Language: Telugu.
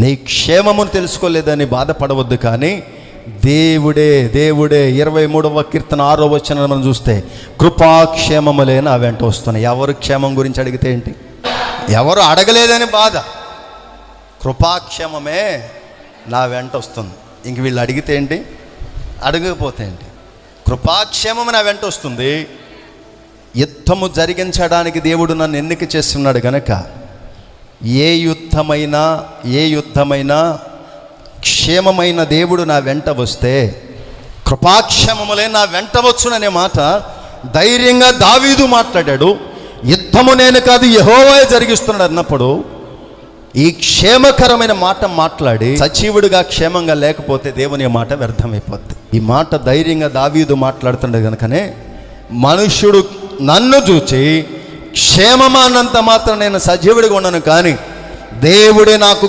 నీ క్షేమమును తెలుసుకోలేదని బాధపడవద్దు, కానీ దేవుడే 23వ కీర్తన 6వ వచనం మనం చూస్తే కృపాక్షేమములే నా వెంట వస్తున్నాయి. ఎవరు క్షేమం గురించి అడిగితే ఏంటి? ఎవరు అడగలేదని బాధ, కృపాక్షేమమే నా వెంట వస్తుంది. ఇంక వీళ్ళు అడిగితే ఏంటి, అడగకపోతే ఏంటి? కృపాక్షేమం నా వెంట వస్తుంది. యుద్ధము జరిగించడానికి దేవుడు నన్ను ఎన్నిక చేస్తున్నాడు గనక ఏ యుద్ధమైనా క్షేమమైన దేవుడు నా వెంట వస్తే కృపాక్షేమములే నా వెంట వచ్చుననే మాట ధైర్యంగా దావీదు మాట్లాడాడు. యుద్ధము నేను కాదు యెహోవా జరిగిస్తున్నాడు అన్నప్పుడు ఈ క్షేమకరమైన మాట మాట్లాడి సజీవుడిగా క్షేమంగా లేకపోతే దేవుని మాట వ్యర్థమైపోద్ది. ఈ మాట ధైర్యంగా దావీదు మాట్లాడుతుండే కనుకనే మనుష్యుడు నన్ను చూచి క్షేమమా అన్నంత మాత్రం నేను సజీవుడిగా ఉన్నాను, కానీ దేవుడే నాకు